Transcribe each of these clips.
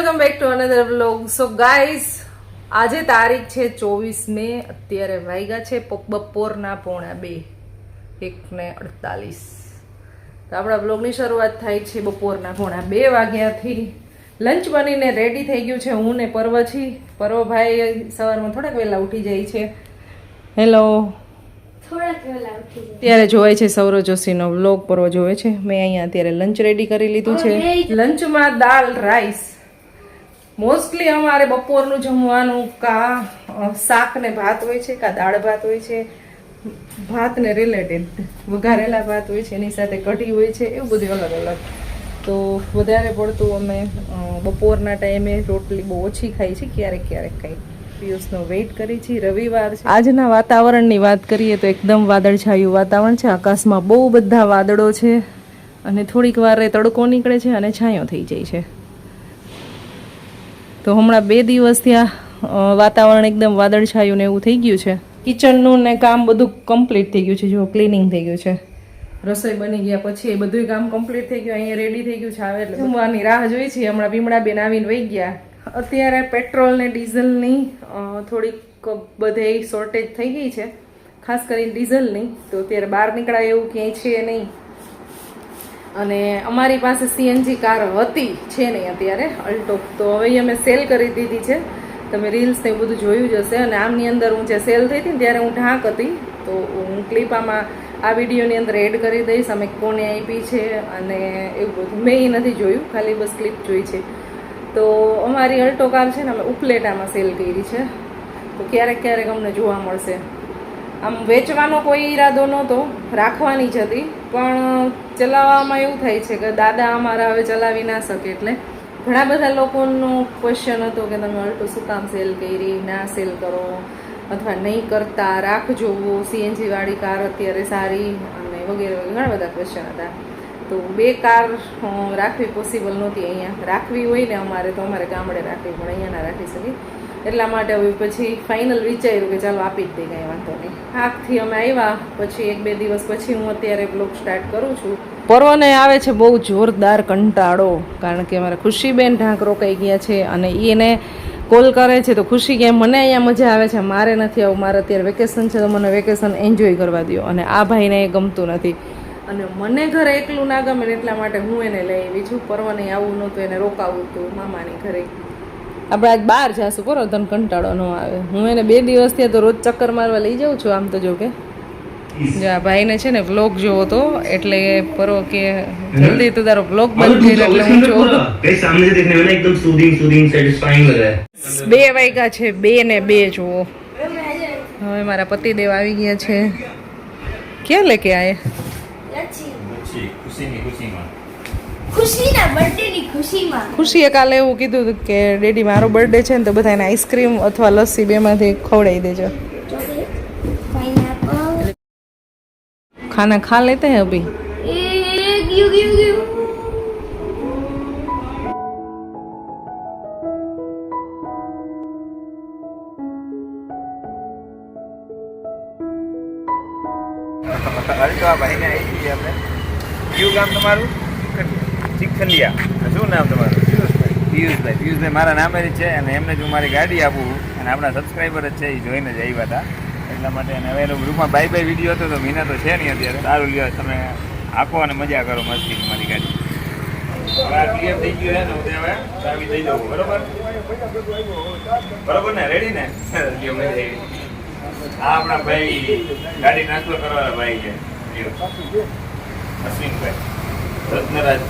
Welcome back to another vlog. So guys, આજે તારીખ છે 24 મે. અત્યારે વાગ્યા છે બપોરના 1:48. તો આપણા વ્લોગની શરૂઆત થાય છે બપોરના 2:45 વાગ્યાથી. લંચ બનીને રેડી થઈ ગયું છે. હું ને પર્વ છી. પર્વભાઈ સવારમાં થોડાક વહેલા ઉઠી જાય છે. હેલો. અત્યારે જોવાય છે સૌરવ જોશીનો વ્લોગ. પર્વ જોવે છે. મેં અહીંયા અત્યારે લંચ રેડી કરી લીધું છે. લંચમાં દાળ રાઈસ. મોસ્ટલી અમારે બપોરનું જમવાનું કા શાક ને ભાત હોય છે, કા દાળ ભાત હોય છે, ભાત ને રિલેટેડ વઘારેલા ભાત હોય છે, એની સાથે કઢી હોય છે, એવું બધું અલગ અલગ. તો વધારે પડતું અમે બપોરના ટાઈમે રોટલી બહુ ઓછી ખાઈ છીએ, ક્યારેક ક્યારેક ખાઈ. પિયુષનો વેઇટ કરી છીએ. રવિવાર છે. આજના વાતાવરણની વાત કરીએ તો એકદમ વાદળછાયું વાતાવરણ છે. આકાશમાં બહુ બધા વાદળો છે અને થોડીક વારે તડકો નીકળે છે અને છાંયો થઈ જાય છે. તો હમણાં 2 દિવસ ત્યાં વાતાવરણ એકદમ વાદળછાયું ને એવું થઈ ગયું છે. કિચનનું ને કામ બધું કમ્પ્લીટ થઈ ગયું છે. જો ક્લિનિંગ થઈ ગયું છે. રસોઈ બની ગયા પછી એ બધું કામ કમ્પ્લીટ થઈ ગયું. અહીંયા રેડી થઈ ગયું છે. આવે એટલે જમવાની રાહ જોઈ છે. હમણાં ભીમડા બેન આવીને વહી ગયા. અત્યારે પેટ્રોલ ને ડીઝલની થોડીક બધે શોર્ટેજ થઈ ગઈ છે, ખાસ કરીને ડીઝલની. તો અત્યારે બહાર નીકળાય એવું ક્યાંય છે નહીં. અને અમારી પાસે સીએનજી કાર હતી, છે નહીં અત્યારે, અલ્ટો. તો હવે અમે સેલ કરી દીધી છે. તમે રીલ્સ ને બધું જોયું જ હશે. અને આમની અંદર હું જે સેલ થઈ હતી ને ત્યારે હું ઢાંક હતી. તો હું ક્લિપ આમાં આ વિડીયોની અંદર એડ કરી દઈશ. અમે કોને આપી છે અને એવું બધું મેં એ નથી જોયું, ખાલી બસ ક્લિપ જોઈ છે. તો અમારી અલ્ટો કાર છે ને અમે ઉપલેટામાં સેલ કરી છે. તો ક્યારેક ક્યારેક અમને જોવા મળશે. આમ વેચવાનો કોઈ ઈરાદો નહોતો, રાખવાની જ હતી. પણ ચલાવવામાં એવું થાય છે કે દાદા અમારા હવે ચલાવી ના શકે. એટલે ઘણા બધા લોકોનો ક્વેશ્ચન હતો કે તમે અલ્ટો શું કામ સેલ કરી, ના સેલ કરો અથવા નહીં કરતા, રાખજો, સીએનજી વાળી કાર અત્યારે સારી અને વગેરે વગેરે ઘણા બધા ક્વેશ્ચન હતા. તો 2 કાર રાખવી પોસિબલ નહોતી. અહીંયા રાખવી હોય ને અમારે તો અમારે ગામડે રાખવી, પણ અહીંયા ના રાખી શકી. એટલા માટે હવે પછી ફાઇનલ વિચાર્યું કે ચાલો આપી જ દઈ, કંઈ વાંધો નહીં. આખથી અમે આવ્યા પછી 1-2 દિવસ પછી હું અત્યારે બ્લોગ સ્ટાર્ટ કરું છું. પર્વને આવે છે બહુ જોરદાર કંટાળો, કારણ કે અમારા ખુશીબેન ઢાંક રોકાઈ ગયા છે અને એને કોલ કરે છે. તો ખુશી કે મને અહીંયા મજા આવે છે, મારે નથી આવું, મારે અત્યારે વેકેશન છે, તો મને વેકેશન એન્જોય કરવા દો. અને આ ભાઈને એ ગમતું નથી અને મને ઘરે એકલું ના ગમે ને એટલા માટે હું એને લઈ આવી છું. પર્વને આવું નહોતું, એને રોકાવું હતું મામાની ઘરે. આપણે આજ બહાર જાશું, બરો તને કંટાળો ન આવે. હું એને 2 દિવસ થયા તો રોજ ચક્કર મારવા લઈ જાઉં છું. આમ તો જો કે આ ભાઈને છે ને વ્લોગ જોવો તો, એટલે પરો કે જલ્દી તો તારો વ્લોગ બંધ થઈ એટલે હું જો કઈ સામે से देखने में ना एकदम सूदिंग सेटिस्फाइंग लग रहा है. 2 વાગ્યા છે, 2 ને 2 જુઓ. હવે મારા પતિદેવ આવી ગયા છે. ક્યાં લેકે આયે? ખુશીએ કાલે એવું કીધું હતું કે ડેડી મારો બર્થડે છે ને તો બધાને આઈસ્ક્રીમ અથવા લસ્સી 2 માંથી ખવડાવી દેજો. खाना खा लेते हैं अभी. અલ્ટો ભાઈને આવી છીએ આપણે. કયું ગામ તમારું? ચીખલિયા. શું નામ તમારું? પિયુષભાઈ મારા નામે જ છે અને એમને જ હું મારી ગાડી આપું. અને આપણા સબસ્ક્રાઈબર જ છે, એ જોઈને જ આવ્યા હતા. એટલા માટે અને હવે ગ્રુપમાં બાય વિડીયો હતો તો મીના તો છે નહીં અત્યારે. સારું લ્યો, તમે આપો અને મજા કરો મસ્તી મારી ગાડી. ક્લિયર થઈ ગયું છે ને, હું હવે ચાવી દઈ દઉં. બરોબર ને? રેડી ને? આ આપણા ભાઈ ગાડી ટ્રાન્સફર કરવાના ભાઈ છે, અશ્વિનભાઈ રત્નરાજ.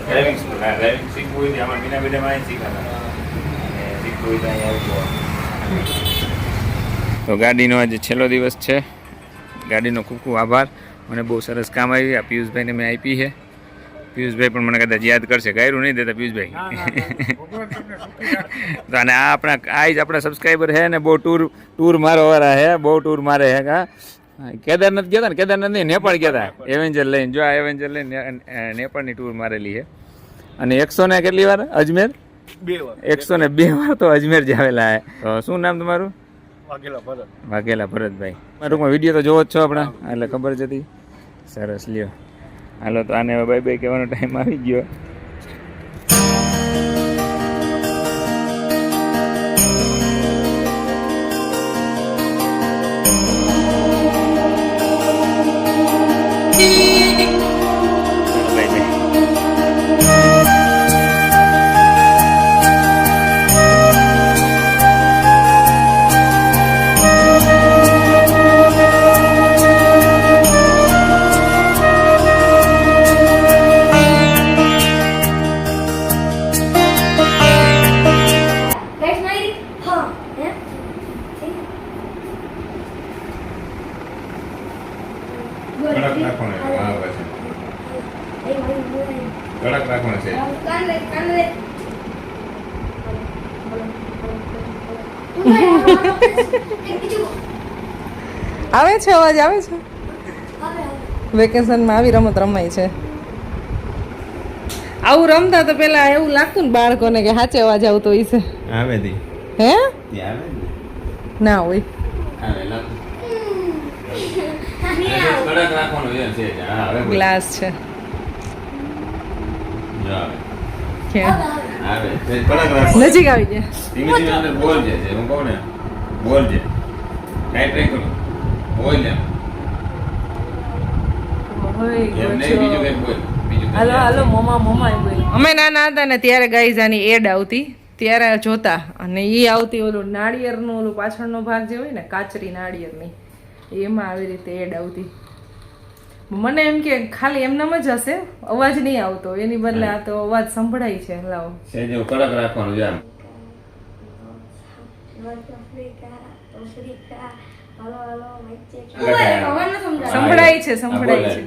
ડ્રાઇવિંગ સ્કૂલ, હા, ડ્રાઇવિંગ શીખવું હોય આમાં મીના બેડામાં અહીં શીખાતા, શીખવું હોય તો અહીંયા આવતું. તો ગાડીનો આજે છેલ્લો દિવસ છે. ગાડીનો ખૂબ ખૂબ આભાર. મને બહુ સરસ કામ આવ્યું. આ પિયુષભાઈને મેં આપી છે. પિયુષભાઈ પણ મને કદાચ યાદ કરશે. ગાયરું નહીં દેતા પિયુષભાઈ. તો અને આ આપણા આ જ આપણા સબસ્ક્રાઈબર છે ને, બહુ ટૂર મારવાવાળા છે, બહુ ટૂર મારે છે. કા કેદારનાથ ગયા હતા ને? કેદારનાથ નહીં, નેપાળ ગયા હતા એવેન્જર લઈને. જો આ એવેન્જર લઈને નેપાળની ટૂર મારેલી છે. અને 100 ને કેટલી વાર અજમેર? 2 વાર. 102 વાર તો અજમેર જ આવેલા છે. તો શું નામ તમારું? વાઘેલા ભરતભાઈ. ટૂંકમાં વિડીયો તો જોવો જ છો આપણા, એટલે ખબર જ હતી. સરસ લ્યો. હાલો તો આને હવે બાય બાય કહેવાનો ટાઈમ આવી ગયો. આવે છે અવાજ આવે છે. વેકેશનમાં આવી રમત રમાય છે. આવું રમતા તો પેલા એવું લાગતું ને બાળકોને કે સાચે અવાજ આવતો હોય છે. આવે દી હે આવે ના હોય. આવે કડક રાખવાનું છે હા હવે ગ્લાસ છે જો આવે ક્યાં આવે કડક રાખવાનું નજીક આવી જાય. ધીમે ધીમે અંદર બોલ છે હું કહું ને બોલ છે ટ્રાય કરો બોલ ને એમ નહીં બીજું કંઈક બોલ બીજું હાલો હાલો મમ્મા મમ્મા એમ બોલ. અમે નાના હતા ને ત્યારે ગાઈઝ આની એડ આવતી ત્યારે જોતા અને એ આવતી ઓલું નાળિયેરનું ઓલું પાછળનો ભાગ જે હોય ને કાચરી નાળિયેરની એમાં આવી રીતે એડ આવતી. મને એમ કે ખાલી એમનામ જ હશે અવાજ નહીં આવતો એની બદલે આ તો અવાજ સંભળાય છે. લાવો સેજ કડક રાખવાનું છે આમ સંભળાય છે સંભળાય છે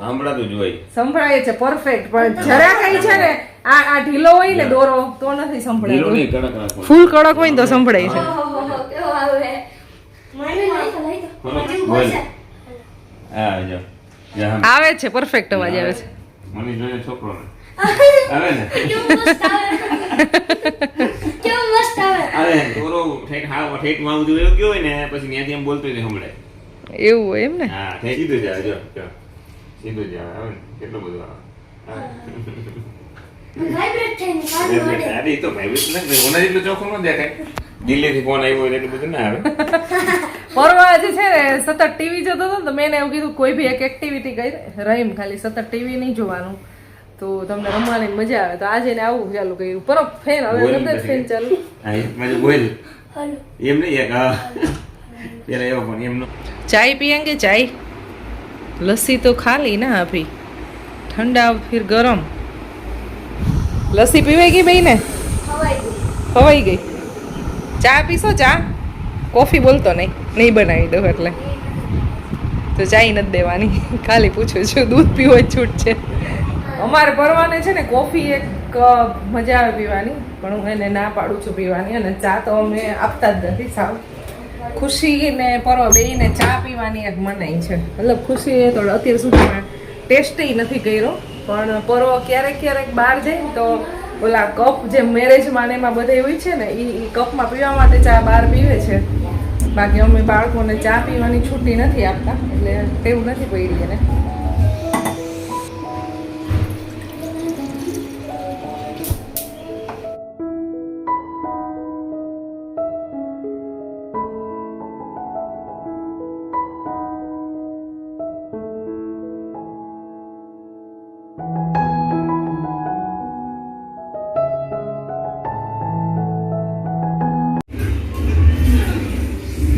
હમણાં જ હોય સંભળાય છે પરફેક્ટ પણ જરા કઈ છે ને આ ઢીલો હોય ને દોરો તો નથી ઢીલો સંભળાય. નહીં કડક રાખવાનું ફૂલ કડક હોય ને તો સંભળાય છે. બોલ હા જો જા આવે છે પરફેક્ટ અવાજ આવે છે. મને જોઈએ છોકરો આવે ને અરે થોડો ઠેઠ હા ઠેઠ માં બધું એવું કયો હોય ને પછી ત્યાંથી એમ બોલતો હોય સંભળાય એવું હોય એમ ને. હા થઈ સીધું જ આવે જો સીધું જ આવે ને કેટલું બધું આવે અરે તો ભાઈ ઓના જેટલું ચોખ્ખું ન દેખાય દિલ્હીથી ફોન આવ્યો હોય એટલું બધું ના આવે પરવા જે છે ને સતત ટીવી જોતો હતો ને તો મેં એવું કીધું કોઈ બી એક એક્ટિવિટી કરી રહીમ ખાલી સતત ટીવી નહીં જોવાનું તો તમને રમવાની મજા આવે તો આજે ને આવું ચાલુ કર્યું પર ફેન હવે નથી ફેન ચાલુ હા મને બોલ એમ નહીં એક પેલા એવો પણ એમનો चाय पियेंगे चाय लस्सी तो खा ली ना अभी ठंडा फिर गरम लस्सी पीवेगी भाई ने खवाई गई ચા પીશો ચા કોફી બોલતો નહીં બનાવી દઉં એટલે તો ચાય નથી દેવાની ખાલી પૂછું છું દૂધ પીવો છૂટ છે. અમારે પરવાને છે ને કોફી એક મજા આવે પીવાની પણ હું એને ના પાડું છું પીવાની અને ચા તો અમે આપતા જ નથી સાવ. ખુશી ને પરવા બેયને ચા પીવાની એક મનાઈ છે મતલબ ખુશી તો અત્યાર સુધીમાં ટેસ્ટ નથી કર્યો પણ પરવા ક્યારેક ક્યારેક બહાર જાય ને તો ઓલા કપ જે મેરેજમાં ને એમાં બધે હોય છે ને એ કપમાં પીવા માટે ચા બહાર પીવે છે. બાકી અમે બાળકોને ચા પીવાની છૂટી નથી આપતા એટલે તેવું નથી પડી એને.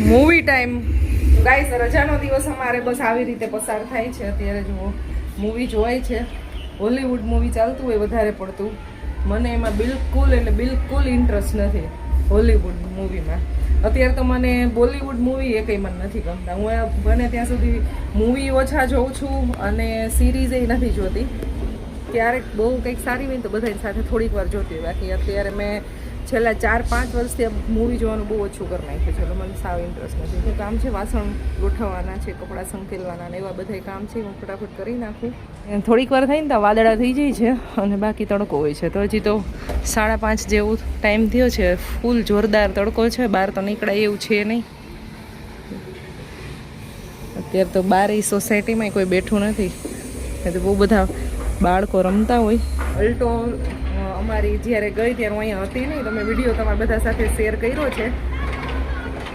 મૂવી ટાઈમ ગાઈસ રજાનો દિવસ અમારે બસ આવી રીતે પસાર થાય છે. અત્યારે જુઓ મૂવી જોવાય છે હોલીવુડ મૂવી ચાલતું હોય વધારે પડતું મને એમાં બિલકુલ ઇન્ટરેસ્ટ નથી હોલીવુડ મૂવીમાં. અત્યારે તો મને બોલીવુડ મૂવી એ કંઈ મને નથી ગમતા. હું બને ત્યાં સુધી મૂવી ઓછા જોઉં છું અને સિરીઝ એ નથી જોતી. ક્યારેક બહુ કંઈક સારી હોય ને તો બધાની સાથે થોડીક વાર જોતી હોય. બાકી અત્યારે મેં છેલ્લા 4-5 વર્ષથી મૂવી જોવાનું બહુ ઓછું કરી નાખ્યું છે. એટલે મને સાવ ઇન્ટરેસ્ટ નથી. હું કામ છે વાસણ ગોઠવવાના છે કપડાં સંકેલવાના ને એવા બધા કામ છે હું ફટાફટ કરી નાખું. થોડીક વાર થઈને તો વાદળા થઈ જાય છે અને બાકી તડકો હોય છે. તો હજી તો 5:30 જેવું ટાઈમ થયો છે. ફૂલ જોરદાર તડકો છે. બહાર તો નીકળાય એવું છે નહીં. અત્યારે તો બાર સોસાયટીમાં કોઈ બેઠું નથી. તો બહુ બધા બાળકો રમતા હોય. અલ્ટો અમારી જ્યારે ગઈ ત્યારે હું અહીંયા હતી નહીં તો મેં વિડીયો તમારા બધા સાથે શેર કર્યો છે.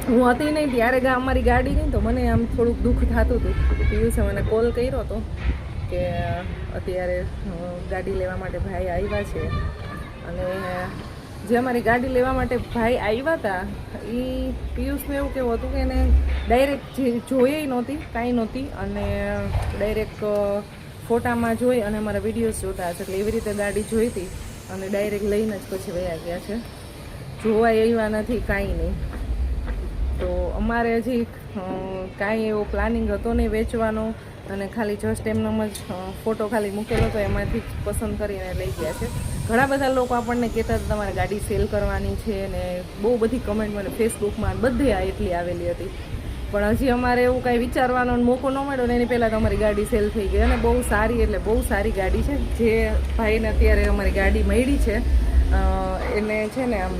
હું હતી નહીં ત્યારે અમારી ગાડી નહીં તો મને આમ થોડુંક દુઃખ થતું હતું. પિયુષે મને કોલ કર્યો હતો કે અત્યારે ગાડી લેવા માટે ભાઈ આવ્યા છે અને જે અમારી ગાડી લેવા માટે ભાઈ આવ્યા હતા એ પિયુષને એવું કેવું હતું કે એને ડાયરેક્ટ જોઈએ નહોતી કાંઈ નહોતી અને ડાયરેક્ટ ફોટામાં જોઈ અને અમારા વિડીયોઝ જોતા હશે એટલે એવી રીતે ગાડી જોઈ હતી અને ડાયરેક્ટ લઈને જ પછી વયા ગયા છે. જોવા એવા નથી કાંઈ નહીં. તો અમારે હજી કાંઈ એવો પ્લાનિંગ હતો નહીં વેચવાનો અને ખાલી જસ્ટ એમનો જ ફોટો ખાલી મૂકેલો હતો, એમાંથી જ પસંદ કરીને લઈ ગયા છે. ઘણા બધા લોકો આપણને કહેતા હતા તમારે ગાડી સેલ કરવાની છે, ને બહુ બધી કમેન્ટ મને ફેસબુકમાં બધે એટલી આવેલી હતી. પણ હજી અમારે એવું કાંઈ વિચારવાનો મોકો ન મળ્યો ને એની પહેલાં તો અમારી ગાડી સેલ થઈ ગઈ. અને બહુ સારી, એટલે બહુ સારી ગાડી છે. જે ભાઈને અત્યારે અમારી ગાડી મળી છે એને છે ને આમ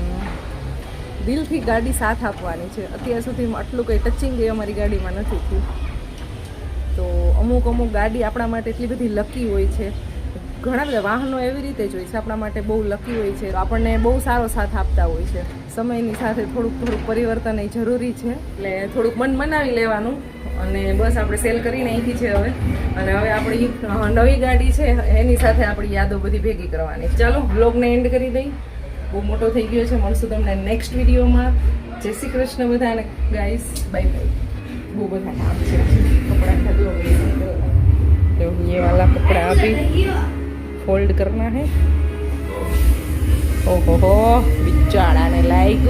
દિલથી ગાડી સાથ આપવાની છે. અત્યાર સુધીમાં આટલું કંઈ ટચિંગ એ અમારી ગાડીમાં નથી થયું. તો અમુક ગાડી આપણા માટે એટલી બધી લકી હોય છે. ઘણા બધા વાહનો એવી રીતે જ હોય છે, આપણા માટે બહુ લકી હોય છે, આપણને બહુ સારો સાથ આપતા હોય છે. સમયની સાથે થોડુંક પરિવર્તન એ જરૂરી છે, એટલે થોડુંક મન મનાવી લેવાનું. અને બસ આપણે સેલ કરી નાખી છે હવે. અને હવે આપણી નવી ગાડી છે એની સાથે આપણી યાદો બધી ભેગી કરવાની. ચાલો બ્લોગને એન્ડ કરી દઈ. બહુ મોટો થઈ ગયો છે. મળશું તમને નેક્સ્ટ વિડીયોમાં. જય શ્રી કૃષ્ણ બધાને ગાઈસ, બાય બાય. બહુ બધા કામ છે, કપડાં ખરીદો, ये वाला कपड़ा अभी फोल्ड करना है. ओहो हो, बिचारा ने लाइक